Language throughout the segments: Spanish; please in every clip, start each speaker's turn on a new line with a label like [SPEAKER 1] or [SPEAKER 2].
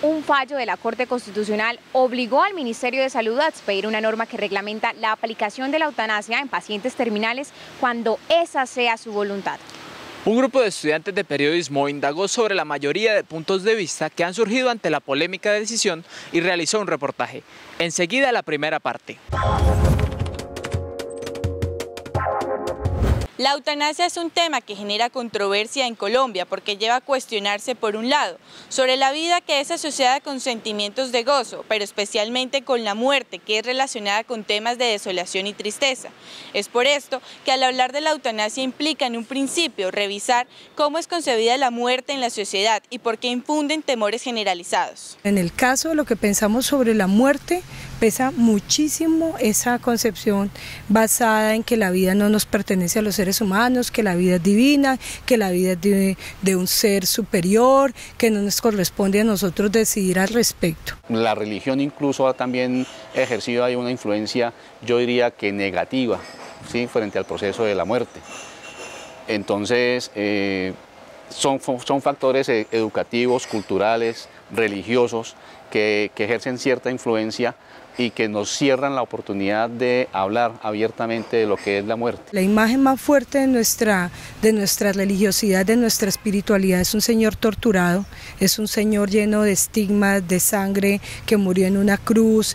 [SPEAKER 1] un fallo de la Corte Constitucional obligó al Ministerio de Salud a expedir una norma que reglamenta la aplicación de la eutanasia en pacientes terminales cuando esa sea su voluntad.
[SPEAKER 2] Un grupo de estudiantes de periodismo indagó sobre la mayoría de puntos de vista que han surgido ante la polémica decisión y realizó un reportaje. Enseguida la primera parte.
[SPEAKER 3] La eutanasia es un tema que genera controversia en Colombia porque lleva a cuestionarse, por un lado, sobre la vida que es asociada con sentimientos de gozo, pero especialmente con la muerte, que es relacionada con temas de desolación y tristeza. Es por esto que al hablar de la eutanasia implica en un principio revisar cómo es concebida la muerte en la sociedad y por qué infunden temores generalizados.
[SPEAKER 4] En el caso de lo que pensamos sobre la muerte, pesa muchísimo esa concepción basada en que la vida no nos pertenece a los seres humanos, que la vida es divina, que la vida es de un ser superior, que no nos corresponde a nosotros decidir al respecto.
[SPEAKER 5] La religión incluso ha también ejercido ahí una influencia, yo diría que negativa, ¿sí?, frente al proceso de la muerte. Entonces, son factores educativos, culturales, religiosos, que ejercen cierta influencia y que nos cierran la oportunidad de hablar abiertamente de lo que es la muerte.
[SPEAKER 4] La imagen más fuerte de nuestra religiosidad, de nuestra espiritualidad, es un Señor torturado, es un Señor lleno de estigmas, de sangre, que murió en una cruz,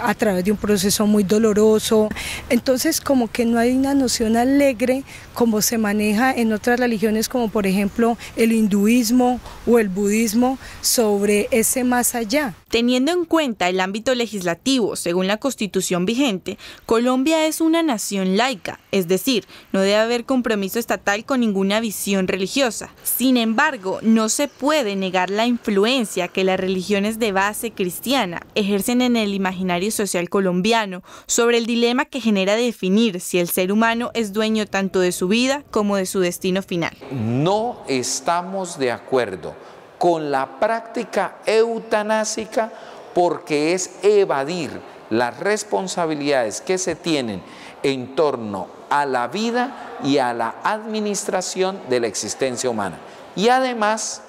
[SPEAKER 4] a través de un proceso muy doloroso. Entonces, como que no hay una noción alegre como se maneja en otras religiones, como por ejemplo el hinduismo o el budismo, sobre ese más allá.
[SPEAKER 3] Teniendo en cuenta el ámbito legislativo, según la Constitución vigente, Colombia es una nación laica, es decir, no debe haber compromiso estatal con ninguna visión religiosa. Sin embargo, no se puede negar la influencia que las religiones de base cristiana ejercen en el imaginario social colombiano sobre el dilema que genera definir si el ser humano es dueño tanto de su vida como de su destino final.
[SPEAKER 6] No estamos de acuerdo con la práctica eutanásica porque es evadir las responsabilidades que se tienen en torno a la vida y a la administración de la existencia humana. Y además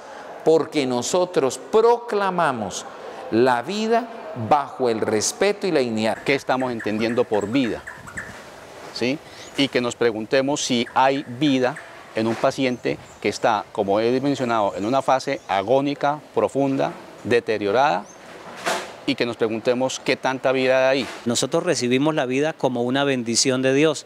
[SPEAKER 6] porque nosotros proclamamos la vida bajo el respeto y la dignidad.
[SPEAKER 5] ¿Qué estamos entendiendo por vida? ¿Sí? Y que nos preguntemos si hay vida en un paciente que está, como he mencionado, en una fase agónica, profunda, deteriorada, y que nos preguntemos qué tanta vida hay ahí.
[SPEAKER 7] Nosotros recibimos la vida como una bendición de Dios,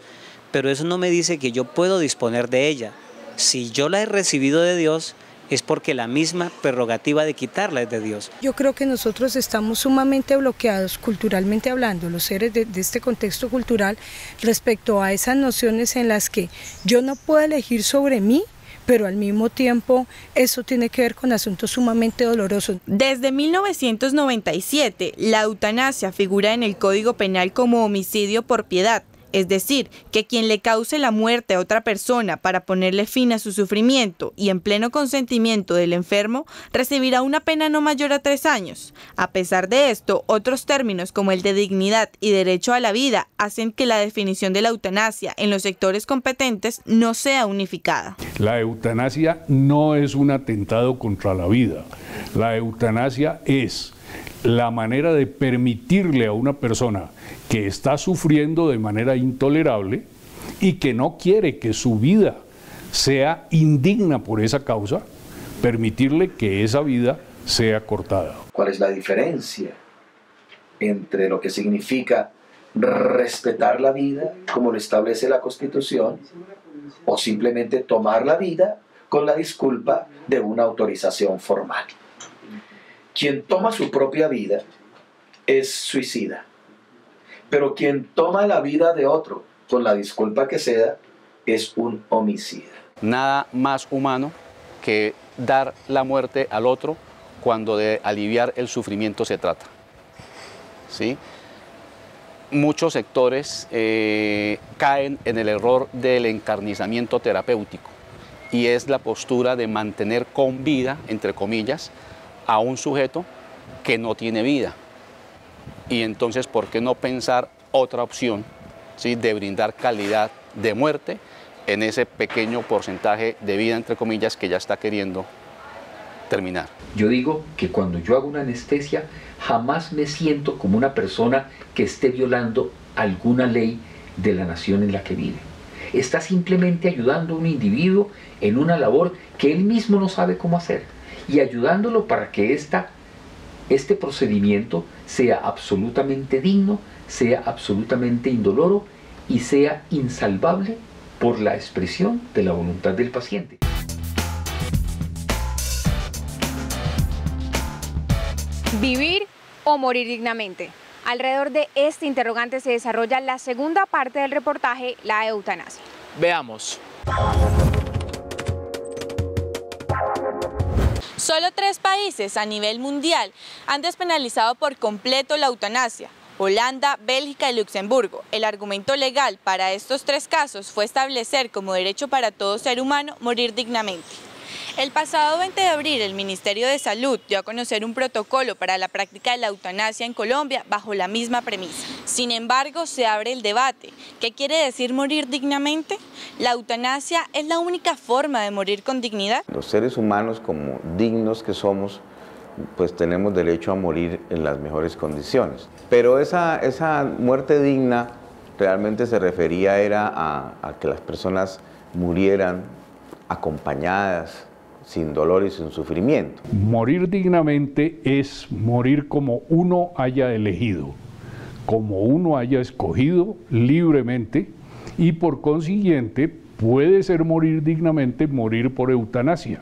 [SPEAKER 7] pero eso no me dice que yo puedo disponer de ella. Si yo la he recibido de Dios, es porque la misma prerrogativa de quitarla es de Dios.
[SPEAKER 4] Yo creo que nosotros estamos sumamente bloqueados, culturalmente hablando, los seres de este contexto cultural, respecto a esas nociones en las que yo no puedo elegir sobre mí, pero al mismo tiempo eso tiene que ver con asuntos sumamente dolorosos.
[SPEAKER 3] Desde 1997, la eutanasia figura en el Código Penal como homicidio por piedad. Es decir, que quien le cause la muerte a otra persona para ponerle fin a su sufrimiento y en pleno consentimiento del enfermo, recibirá una pena no mayor a 3 años. A pesar de esto, otros términos como el de dignidad y derecho a la vida hacen que la definición de la eutanasia en los sectores competentes no sea unificada.
[SPEAKER 8] La eutanasia no es un atentado contra la vida. La eutanasia es la manera de permitirle a una persona que está sufriendo de manera intolerable y que no quiere que su vida sea indigna por esa causa, permitirle que esa vida sea cortada.
[SPEAKER 9] ¿Cuál es la diferencia entre lo que significa respetar la vida, como lo establece la Constitución, o simplemente tomar la vida con la disculpa de una autorización formal? Quien toma su propia vida es suicida, pero quien toma la vida de otro con la disculpa que sea es un homicida.
[SPEAKER 5] Nada más humano que dar la muerte al otro cuando de aliviar el sufrimiento se trata. ¿Sí? Muchos sectores caen en el error del encarnizamiento terapéutico y es la postura de mantener con vida, entre comillas, a un sujeto que no tiene vida. Y entonces, ¿por qué no pensar otra opción, ¿sí?, de brindar calidad de muerte en ese pequeño porcentaje de vida, entre comillas, que ya está queriendo terminar.
[SPEAKER 10] Yo digo que cuando yo hago una anestesia, jamás me siento como una persona que esté violando alguna ley de la nación en la que vive. Está simplemente ayudando a un individuo en una labor que él mismo no sabe cómo hacer y ayudándolo para que este procedimiento sea absolutamente digno, sea absolutamente indoloro y sea insalvable por la expresión de la voluntad del paciente.
[SPEAKER 1] ¿Vivir o morir dignamente? Alrededor de este interrogante se desarrolla la segunda parte del reportaje, la eutanasia.
[SPEAKER 2] Veamos.
[SPEAKER 3] Solo 3 países a nivel mundial han despenalizado por completo la eutanasia: Holanda, Bélgica y Luxemburgo. El argumento legal para estos 3 casos fue establecer como derecho para todo ser humano morir dignamente. El pasado 20 de abril, el Ministerio de Salud dio a conocer un protocolo para la práctica de la eutanasia en Colombia bajo la misma premisa. Sin embargo, se abre el debate. ¿Qué quiere decir morir dignamente? ¿La eutanasia es la única forma de morir con dignidad?
[SPEAKER 11] Los seres humanos, como dignos que somos, pues tenemos derecho a morir en las mejores condiciones. Pero esa muerte digna realmente se refería a que las personas murieran acompañadas, sin dolor y sin sufrimiento.
[SPEAKER 8] Morir dignamente es morir como uno haya elegido, como uno haya escogido libremente, y por consiguiente puede ser morir dignamente morir por eutanasia,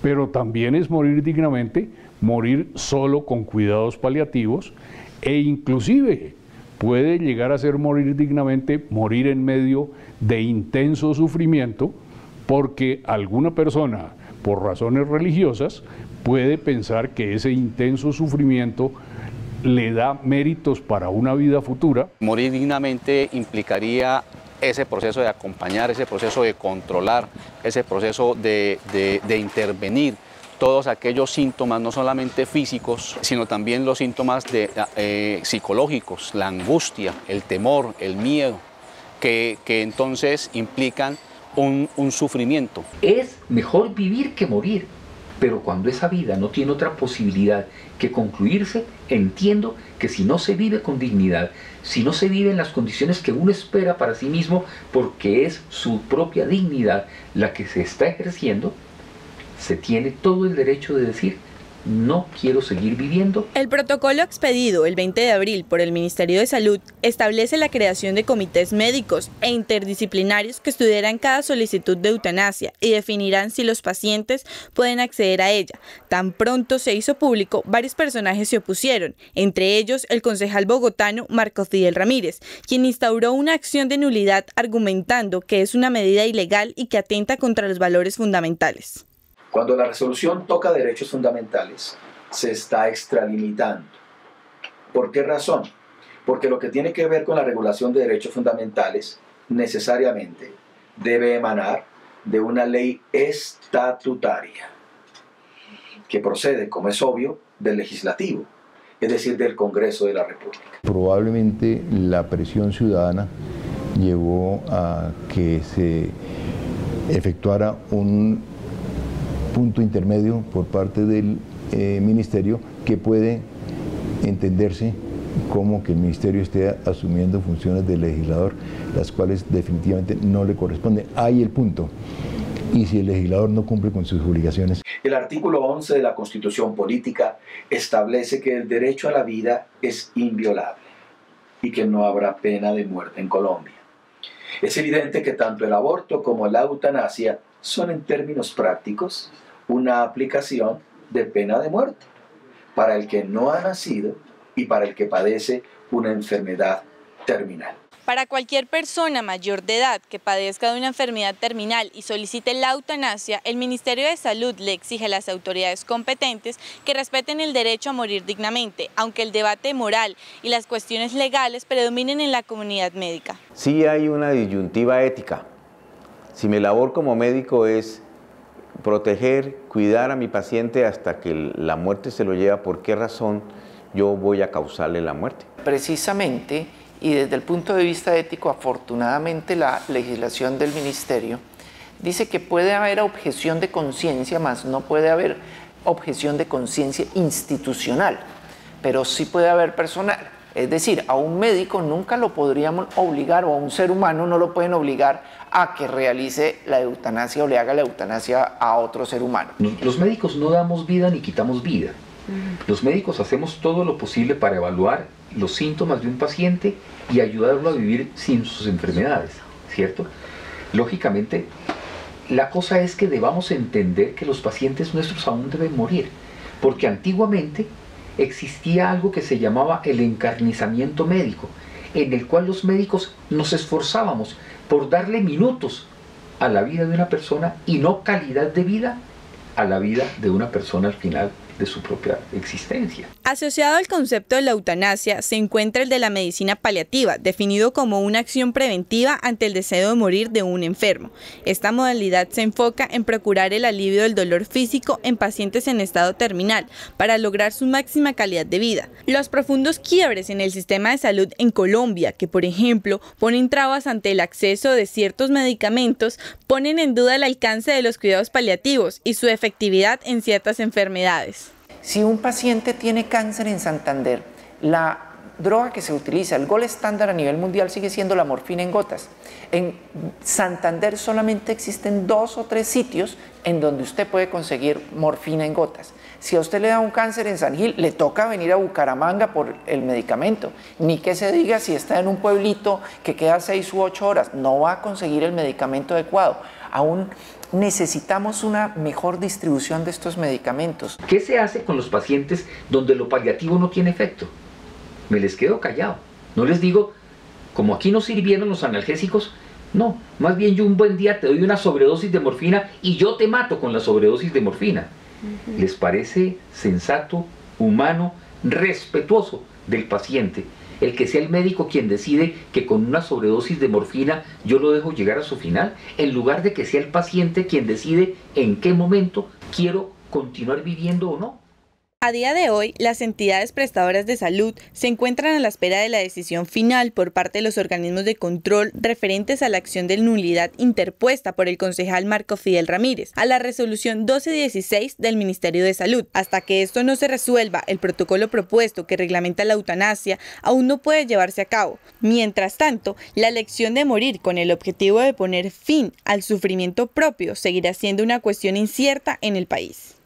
[SPEAKER 8] pero también es morir dignamente morir solo con cuidados paliativos, e inclusive puede llegar a ser morir dignamente morir en medio de intenso sufrimiento, porque alguna persona, por razones religiosas, puede pensar que ese intenso sufrimiento le da méritos para una vida futura.
[SPEAKER 5] Morir dignamente implicaría ese proceso de acompañar, ese proceso de controlar, ese proceso de intervenir todos aquellos síntomas, no solamente físicos, sino también los síntomas psicológicos, la angustia, el temor, el miedo, que entonces implican un sufrimiento.
[SPEAKER 10] Es mejor vivir que morir, pero cuando esa vida no tiene otra posibilidad que concluirse, entiendo que si no se vive con dignidad, si no se vive en las condiciones que uno espera para sí mismo, porque es su propia dignidad la que se está ejerciendo, se tiene todo el derecho de decir: no quiero seguir viviendo.
[SPEAKER 3] El protocolo expedido el 20 de abril por el Ministerio de Salud establece la creación de comités médicos e interdisciplinarios que estudiarán cada solicitud de eutanasia y definirán si los pacientes pueden acceder a ella. Tan pronto se hizo público, varios personajes se opusieron, entre ellos el concejal bogotano Marco Fidel Ramírez, quien instauró una acción de nulidad argumentando que es una medida ilegal y que atenta contra los valores fundamentales.
[SPEAKER 9] Cuando la resolución toca derechos fundamentales, se está extralimitando. ¿Por qué razón? Porque lo que tiene que ver con la regulación de derechos fundamentales necesariamente debe emanar de una ley estatutaria que procede, como es obvio, del legislativo, es decir, del Congreso de la República.
[SPEAKER 12] Probablemente la presión ciudadana llevó a que se efectuara un punto intermedio por parte del Ministerio, que puede entenderse como que el Ministerio esté asumiendo funciones de legislador, las cuales definitivamente no le corresponden. Ahí el punto. Y si el legislador no cumple con sus obligaciones.
[SPEAKER 9] El artículo 11 de la Constitución Política establece que el derecho a la vida es inviolable y que no habrá pena de muerte en Colombia. Es evidente que tanto el aborto como la eutanasia son, en términos prácticos, una aplicación de pena de muerte para el que no ha nacido y para el que padece una enfermedad terminal.
[SPEAKER 3] Para cualquier persona mayor de edad que padezca de una enfermedad terminal y solicite la eutanasia, el Ministerio de Salud le exige a las autoridades competentes que respeten el derecho a morir dignamente, aunque el debate moral y las cuestiones legales predominen en la comunidad médica.
[SPEAKER 11] Sí hay una disyuntiva ética. Si mi labor como médico es proteger, cuidar a mi paciente hasta que la muerte se lo lleva, ¿por qué razón yo voy a causarle la muerte?
[SPEAKER 13] Precisamente, y desde el punto de vista ético, afortunadamente la legislación del Ministerio dice que puede haber objeción de conciencia, mas no puede haber objeción de conciencia institucional, pero sí puede haber personal. Es decir, a un médico nunca lo podríamos obligar, o a un ser humano no lo pueden obligar a que realice la eutanasia o le haga la eutanasia a otro ser humano.
[SPEAKER 10] Los médicos no damos vida ni quitamos vida. Los médicos hacemos todo lo posible para evaluar los síntomas de un paciente y ayudarlo a vivir sin sus enfermedades, ¿cierto? Lógicamente, la cosa es que debamos entender que los pacientes nuestros aún deben morir, porque antiguamente existía algo que se llamaba el encarnizamiento médico, en el cual los médicos nos esforzábamos por darle minutos a la vida de una persona y no calidad de vida a la vida de una persona al final de su propia existencia.
[SPEAKER 3] Asociado al concepto de la eutanasia se encuentra el de la medicina paliativa, definido como una acción preventiva ante el deseo de morir de un enfermo. Esta modalidad se enfoca en procurar el alivio del dolor físico en pacientes en estado terminal para lograr su máxima calidad de vida. Los profundos quiebres en el sistema de salud en Colombia, que por ejemplo ponen trabas ante el acceso de ciertos medicamentos, ponen en duda el alcance de los cuidados paliativos y su efectividad en ciertas enfermedades.
[SPEAKER 13] Si un paciente tiene cáncer en Santander, la droga que se utiliza, el gold estándar a nivel mundial sigue siendo la morfina en gotas. En Santander solamente existen 2 o 3 sitios en donde usted puede conseguir morfina en gotas. Si a usted le da un cáncer en San Gil, le toca venir a Bucaramanga por el medicamento. Ni que se diga si está en un pueblito que queda 6 u 8 horas, no va a conseguir el medicamento adecuado. Aún necesitamos una mejor distribución de estos medicamentos.
[SPEAKER 10] ¿Qué se hace con los pacientes donde lo paliativo no tiene efecto? Me les quedo callado. No les digo, como aquí no sirvieron los analgésicos, no, más bien yo un buen día te doy una sobredosis de morfina y yo te mato con la sobredosis de morfina. ¿Les parece sensato, humano, respetuoso del paciente el que sea el médico quien decide que con una sobredosis de morfina yo lo dejo llegar a su final, en lugar de que sea el paciente quien decide en qué momento quiero continuar viviendo o no?
[SPEAKER 3] A día de hoy, las entidades prestadoras de salud se encuentran a la espera de la decisión final por parte de los organismos de control referentes a la acción de nulidad interpuesta por el concejal Marco Fidel Ramírez a la resolución 1216 del Ministerio de Salud. Hasta que esto no se resuelva, el protocolo propuesto que reglamenta la eutanasia aún no puede llevarse a cabo. Mientras tanto, la elección de morir con el objetivo de poner fin al sufrimiento propio seguirá siendo una cuestión incierta en el país.